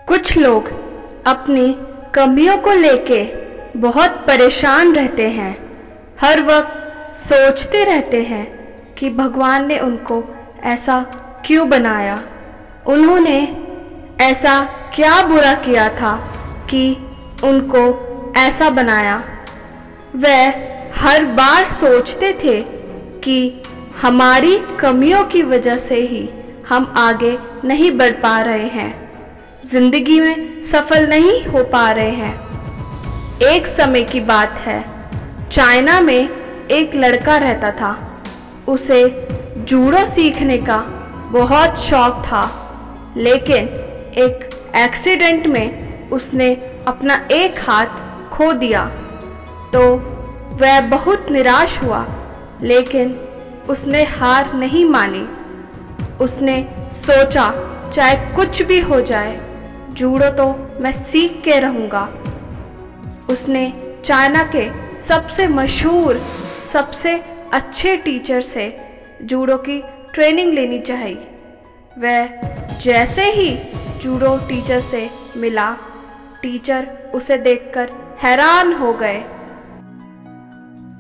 कुछ लोग अपनी कमियों को लेके बहुत परेशान रहते हैं। हर वक्त सोचते रहते हैं कि भगवान ने उनको ऐसा क्यों बनाया, उन्होंने ऐसा क्या बुरा किया था कि उनको ऐसा बनाया। वह हर बार सोचते थे कि हमारी कमियों की वजह से ही हम आगे नहीं बढ़ पा रहे हैं, जिंदगी में सफल नहीं हो पा रहे हैं। एक समय की बात है, चाइना में एक लड़का रहता था। उसे जूडो सीखने का बहुत शौक था, लेकिन एक एक्सीडेंट में उसने अपना एक हाथ खो दिया तो वह बहुत निराश हुआ, लेकिन उसने हार नहीं मानी। उसने सोचा चाहे कुछ भी हो जाए, जूडो तो मैं सीख के रहूँगा। उसने चाइना के सबसे मशहूर, सबसे अच्छे टीचर से जूडो की ट्रेनिंग लेनी चाहिए। वह जैसे ही जूडो टीचर से मिला, टीचर उसे देखकर हैरान हो गए।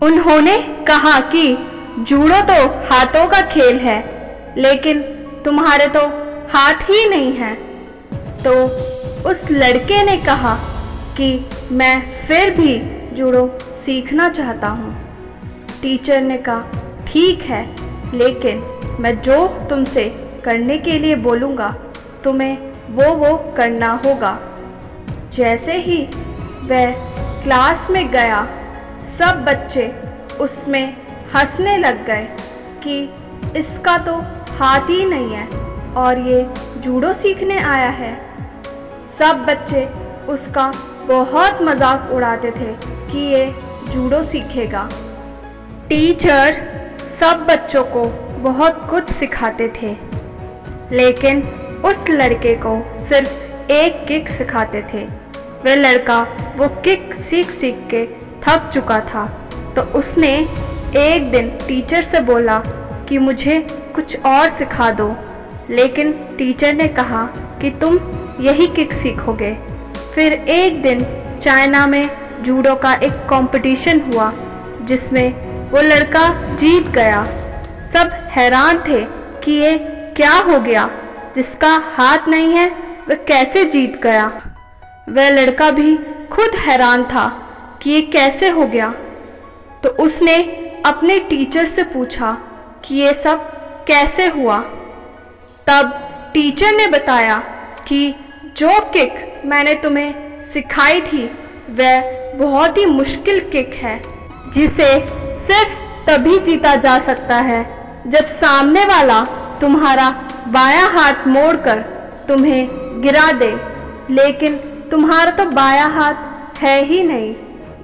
उन्होंने कहा कि जूडो तो हाथों का खेल है, लेकिन तुम्हारे तो हाथ ही नहीं हैं। तो उस लड़के ने कहा कि मैं फिर भी जूडो सीखना चाहता हूँ। टीचर ने कहा ठीक है, लेकिन मैं जो तुमसे करने के लिए बोलूँगा तुम्हें वो करना होगा। जैसे ही वह क्लास में गया, सब बच्चे उसमें हंसने लग गए कि इसका तो हाथ ही नहीं है और ये जूडो सीखने आया है। सब बच्चे उसका बहुत मजाक उड़ाते थे कि ये जूडो सीखेगा। टीचर सब बच्चों को बहुत कुछ सिखाते थे, लेकिन उस लड़के को सिर्फ एक किक सिखाते थे। वह लड़का वो किक सीख सीख के थक चुका था, तो उसने एक दिन टीचर से बोला कि मुझे कुछ और सिखा दो, लेकिन टीचर ने कहा कि तुम यही किक सीखोगे। फिर एक दिन चाइना में जूडो का एक कंपटीशन हुआ, जिसमें वो लड़का जीत गया। सब हैरान थे कि ये क्या हो गया, जिसका हाथ नहीं है वह कैसे जीत गया। वह लड़का भी खुद हैरान था कि ये कैसे हो गया। तो उसने अपने टीचर से पूछा कि ये सब कैसे हुआ। तब टीचर ने बताया कि जो किक मैंने तुम्हें सिखाई थी वह बहुत ही मुश्किल किक है, जिसे सिर्फ तभी जीता जा सकता है जब सामने वाला तुम्हारा बायां हाथ मोड़कर तुम्हें गिरा दे, लेकिन तुम्हारा तो बायां हाथ है ही नहीं,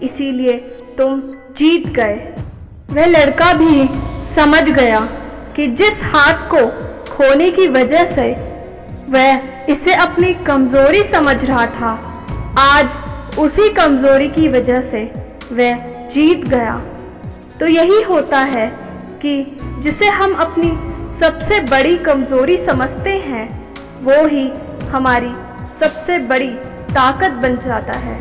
इसीलिए तुम जीत गए। वह लड़का भी समझ गया कि जिस हाथ को खोने की वजह से वह इसे अपनी कमजोरी समझ रहा था, आज उसी कमजोरी की वजह से वह जीत गया। तो यही होता है कि जिसे हम अपनी सबसे बड़ी कमजोरी समझते हैं, वो ही हमारी सबसे बड़ी ताकत बन जाता है।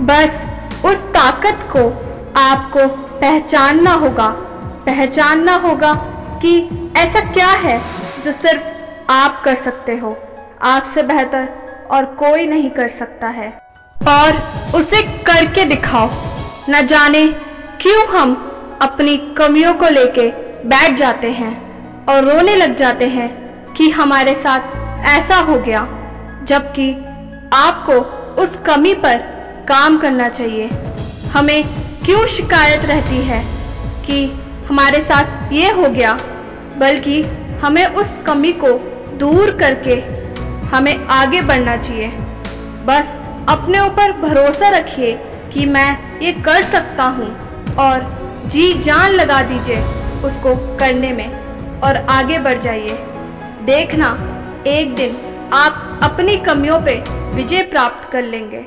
बस उस ताकत को आपको पहचानना होगा कि ऐसा क्या है जो सिर्फ आप कर सकते हो, आपसे बेहतर और कोई नहीं कर सकता है, और उसे करके दिखाओ। न जाने क्यों हम अपनी कमियों को लेके बैठ जाते हैं और रोने लग जाते हैं कि हमारे साथ ऐसा हो गया, जबकि आपको उस कमी पर काम करना चाहिए। हमें क्यों शिकायत रहती है कि हमारे साथ ये हो गया, बल्कि हमें उस कमी को दूर करके हमें आगे बढ़ना चाहिए। बस अपने ऊपर भरोसा रखिए कि मैं ये कर सकता हूँ, और जी जान लगा दीजिए उसको करने में और आगे बढ़ जाइए। देखना एक दिन आप अपनी कमियों पे विजय प्राप्त कर लेंगे।